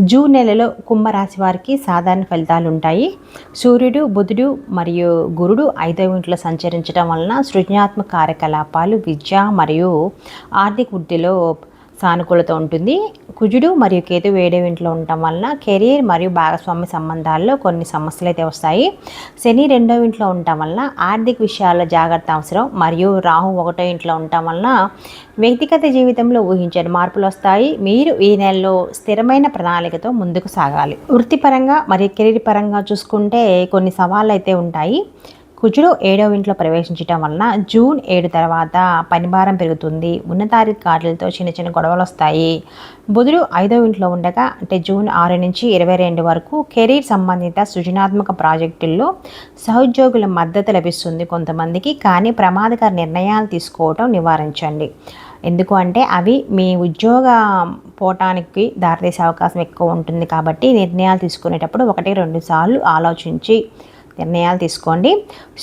June నెలలో కుంభరాశి వారికి సాధారణ ఫలితాలు ఉంటాయి. సూర్యుడు, బుధుడు మరియు గురుడు 5వ ఇంట్లో సంచరించడం వలన సృజనాత్మక కార్యకలాపాలు, విద్య మరియు ఆర్థిక వృద్ధిలో సానుకూలత ఉంటుంది. కుజుడు మరియు కేతు 7వ ఇంట్లో ఉండటం వలన కెరీర్ మరియు భాగస్వామ్య సంబంధాల్లో కొన్ని సమస్యలు అయితే వస్తాయి. శని 2వ ఇంట్లో ఉండటం వలన ఆర్థిక విషయాల్లో జాగ్రత్త అవసరం. మరియు రాహు 1వ ఇంట్లో ఉండటం వలన వ్యక్తిగత జీవితంలో ఊహించని మార్పులు వస్తాయి. మీరు ఈ నెలలో స్థిరమైన ప్రణాళికతో ముందుకు సాగాలి. వృత్తిపరంగా మరియు కెరీర్ పరంగా చూసుకుంటే కొన్ని సవాళ్ళు అయితే ఉంటాయి. కుజుడు 7వ ఇంట్లో ప్రవేశించడం వలన జూన్ 7 తర్వాత పనిభారం పెరుగుతుంది. ఉన్నతాధికారులతో చిన్న చిన్న గొడవలు వస్తాయి. బుధుడు 5వ ఇంట్లో ఉండగా అంటే జూన్ 6 నుంచి 22 వరకు కెరీర్ సంబంధిత సృజనాత్మక ప్రాజెక్టుల్లో సహోద్యోగుల మద్దతు లభిస్తుంది కొంతమందికి. కానీ ప్రమాదకర నిర్ణయాలు తీసుకోవటం నివారించండి. ఎందుకు అంటే అవి మీ ఉద్యోగ పోవటానికి దారితీసే అవకాశం ఎక్కువ ఉంటుంది. కాబట్టి నిర్ణయాలు తీసుకునేటప్పుడు 1-2 సార్లు ఆలోచించి నిర్ణయాలు తీసుకోండి.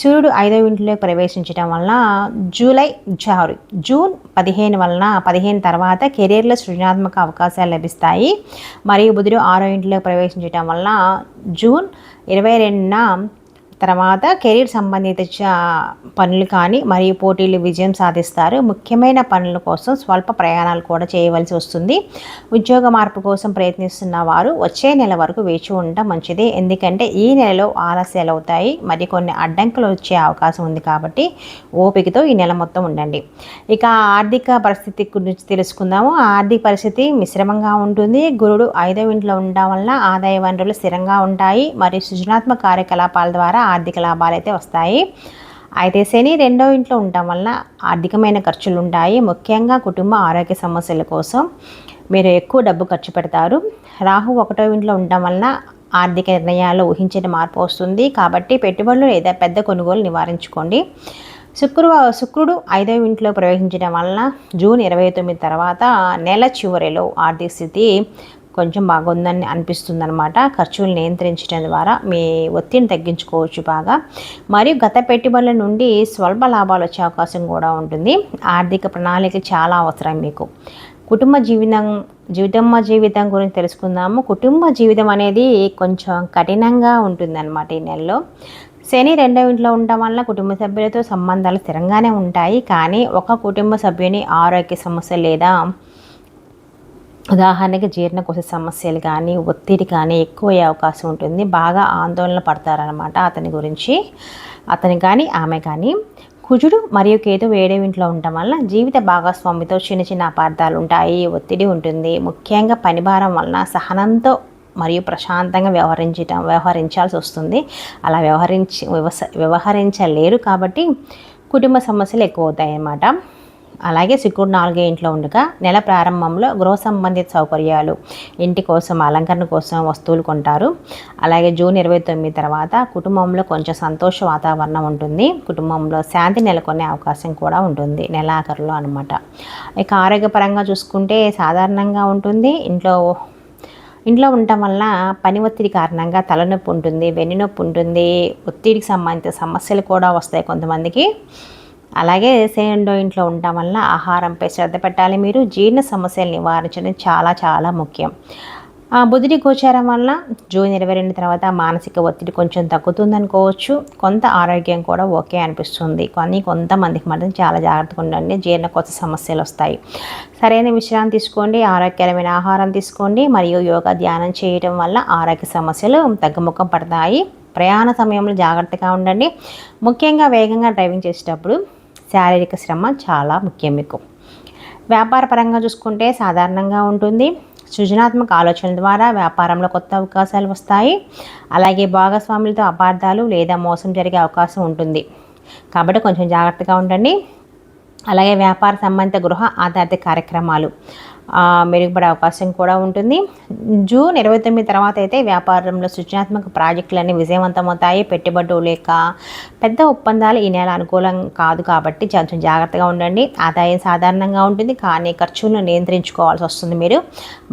సూర్యుడు 5వ ఇంట్లో ప్రవేశించడం వలన జూన్ 15 తర్వాత కెరీర్లో సృజనాత్మక అవకాశాలు లభిస్తాయి. మరియు బుధుడు 6వ ఇంట్లో ప్రవేశించడం వలన జూన్ 22న తర్వాత కెరీర్ సంబంధిత పనులు కానీ మరియు పోటీలు విజయం సాధిస్తారు. ముఖ్యమైన పనుల కోసం స్వల్ప ప్రయాణాలు కూడా చేయవలసి వస్తుంది. ఉద్యోగ మార్పు కోసం ప్రయత్నిస్తున్న వారు వచ్చే నెల వరకు వేచి ఉండటం మంచిది. ఎందుకంటే ఈ నెలలో ఆలస్యాలు అవుతాయి మరియు కొన్ని అడ్డంకులు వచ్చే అవకాశం ఉంది. కాబట్టి ఓపికతో ఈ నెల మొత్తం ఉండండి. ఇక ఆర్థిక పరిస్థితి గురించి తెలుసుకుందాము. ఆర్థిక పరిస్థితి మిశ్రమంగా ఉంటుంది. గురుడు 5వ ఇంట్లో ఉండడం వలన ఆదాయ వనరులు స్థిరంగా ఉంటాయి మరియు సృజనాత్మక కార్యకలాపాల ద్వారా ఆర్థిక లాభాలు అయితే వస్తాయి. అయితే శని 2వ ఇంట్లో ఉండటం వలన ఆర్థికమైన ఖర్చులు ఉంటాయి. ముఖ్యంగా కుటుంబ ఆరోగ్య సమస్యల కోసం మీరు ఎక్కువ డబ్బు ఖర్చు పెడతారు. రాహు 1వ ఇంట్లో ఉండటం వలన ఆర్థిక నిర్ణయాల్లో ఊహించని మార్పు వస్తుంది. కాబట్టి పెట్టుబడులు లేదా పెద్ద కొనుగోలు నివారించుకోండి. శుక్రుడు 5వ ఇంట్లో ప్రవేశించడం వలన జూన్ 29 తర్వాత నెల చివరిలో ఆర్థిక స్థితి కొంచెం బాగుందని అనిపిస్తుంది అనమాట. ఖర్చులు నియంత్రించడం ద్వారా మీ ఒత్తిడిని తగ్గించుకోవచ్చు బాగా. మరియు గత పెట్టుబడుల నుండి స్వల్ప లాభాలు వచ్చే అవకాశం కూడా ఉంటుంది. ఆర్థిక ప్రణాళిక చాలా అవసరం మీకు. కుటుంబ జీవితం గురించి తెలుసుకుందాము. కుటుంబ జీవితం అనేది కొంచెం కఠినంగా ఉంటుందన్నమాట ఈ నెలలో. శని 2వ ఇంట్లో ఉండటం వల్ల కుటుంబ సభ్యులతో సంబంధాలు స్థిరంగానే ఉంటాయి. కానీ ఒక కుటుంబ సభ్యుని ఆరోగ్య సమస్య లేదా ఉదాహరణకి జీర్ణకోశ సమస్యలు కానీ ఒత్తిడి కానీ ఎక్కువ అయ్యే అవకాశం ఉంటుంది. బాగా ఆందోళన పడతారనమాట అతని కానీ ఆమె కానీ. కుజుడు మరియు కేతు 7వ ఇంట్లో ఉండటం వల్ల జీవిత భాగస్వామితో చిన్న చిన్న అపార్థాలు ఉంటాయి. ఒత్తిడి ఉంటుంది. ముఖ్యంగా పనిభారం వలన సహనంతో మరియు ప్రశాంతంగా వ్యవహరించాల్సి వస్తుంది. అలా వ్యవహరించలేరు కాబట్టి కుటుంబ సమస్యలు ఎక్కువ అవుతాయి అన్నమాట. అలాగే శుక్రుడు 4వ ఇంట్లో ఉండగా నెల ప్రారంభంలో గృహ సంబంధిత సౌకర్యాలు, ఇంటి కోసం అలంకరణ కోసం వస్తువులు కొంటారు. అలాగే జూన్ 29 తర్వాత కుటుంబంలో కొంచెం సంతోష వాతావరణం ఉంటుంది. కుటుంబంలో శాంతి నెలకొనే అవకాశం కూడా ఉంటుంది నెలాఖరులో అనమాట. ఇక ఆరోగ్యపరంగా చూసుకుంటే సాధారణంగా ఉంటుంది. ఇంట్లో ఉండటం వల్ల పని ఒత్తిడి కారణంగా తలనొప్పి ఉంటుంది, వెన్నునొప్పి ఉంటుంది. ఒత్తిడికి సంబంధించిన సమస్యలు కూడా వస్తాయి కొంతమందికి. అలాగే శని 2వ ఇంట్లో ఉండటం వల్ల ఆహారంపై శ్రద్ధ పెట్టాలి. మీరు జీర్ణ సమస్యలు నివారించడం చాలా చాలా ముఖ్యం. బుధుడి గోచారం వల్ల జూన్ 22 తర్వాత మానసిక ఒత్తిడి కొంచెం తగ్గుతుంది అనుకోవచ్చు. కొంత ఆరోగ్యం కూడా ఓకే అనిపిస్తుంది. కానీ కొంతమందికి మాత్రం చాలా జాగ్రత్తగా ఉండండి. జీర్ణకోశ సమస్యలు వస్తాయి. సరైన విశ్రాంతి తీసుకోండి. ఆరోగ్యకరమైన ఆహారం తీసుకోండి. మరియు యోగా ధ్యానం చేయడం వల్ల ఆరోగ్య సమస్యలు తగ్గుముఖం పడతాయి. ప్రయాణ సమయంలో జాగ్రత్తగా ఉండండి. ముఖ్యంగా వేగంగా డ్రైవింగ్ చేసేటప్పుడు శారీరక శ్రమ చాలా ముఖ్యం మీకు. వ్యాపార పరంగా చూసుకుంటే సాధారణంగా ఉంటుంది. సృజనాత్మక ఆలోచనల ద్వారా వ్యాపారంలో కొత్త అవకాశాలు వస్తాయి. అలాగే భాగస్వాములతో అపార్థాలు లేదా మోసం జరిగే అవకాశం ఉంటుంది. కాబట్టి కొంచెం జాగ్రత్తగా ఉండండి. అలాగే వ్యాపార సంబంధిత గృహ ఆధారిత కార్యక్రమాలు మెరుగుపడే అవకాశం కూడా ఉంటుంది. జూన్ 29 తర్వాత అయితే వ్యాపారంలో సృజనాత్మక ప్రాజెక్టులన్నీ విజయవంతమవుతాయి. పెట్టుబడులు లేక పెద్ద ఒప్పందాలు ఈ నెల అనుకూలం కాదు. కాబట్టి కొంచెం జాగ్రత్తగా ఉండండి. ఆదాయం సాధారణంగా ఉంటుంది, కానీ ఖర్చులను నియంత్రించుకోవాల్సి వస్తుంది. మీరు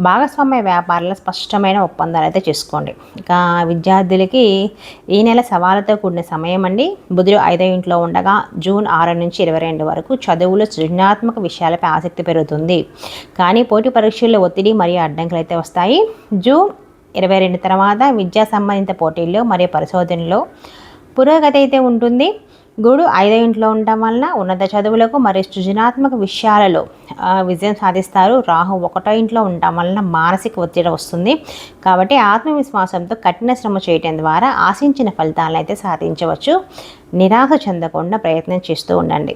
భాగస్వామ్య వ్యాపారంలో స్పష్టమైన ఒప్పందాలు అయితే చేసుకోండి. ఇక విద్యార్థులకి ఈ నెల సవాళ్ళతో కూడిన సమయం అండి. బుధుడు 5వ ఇంట్లో ఉండగా జూన్ 6 నుంచి 22 వరకు చదువులో సృజనాత్మక విషయాలపై ఆసక్తి పెరుగుతుంది. కానీ కానీ పోటీ పరీక్షల్లో ఒత్తిడి మరియు అడ్డంకులు అయితే వస్తాయి. జూన్ 22 తర్వాత విద్యా సంబంధిత పోటీల్లో మరియు పరిశోధనలో పురోగతి అయితే ఉంటుంది. గురుడు 5వ ఇంట్లో ఉండటం వలన ఉన్నత చదువులకు మరియు సృజనాత్మక విషయాలలో విజయం సాధిస్తారు. రాహు 1వ ఇంట్లో ఉండటం వలన మానసిక ఒత్తిడి వస్తుంది. కాబట్టి ఆత్మవిశ్వాసంతో కఠిన శ్రమ చేయటం ద్వారా ఆశించిన ఫలితాలను అయితే సాధించవచ్చు. నిరాశ చెందకుండా ప్రయత్నం చేస్తూ ఉండండి.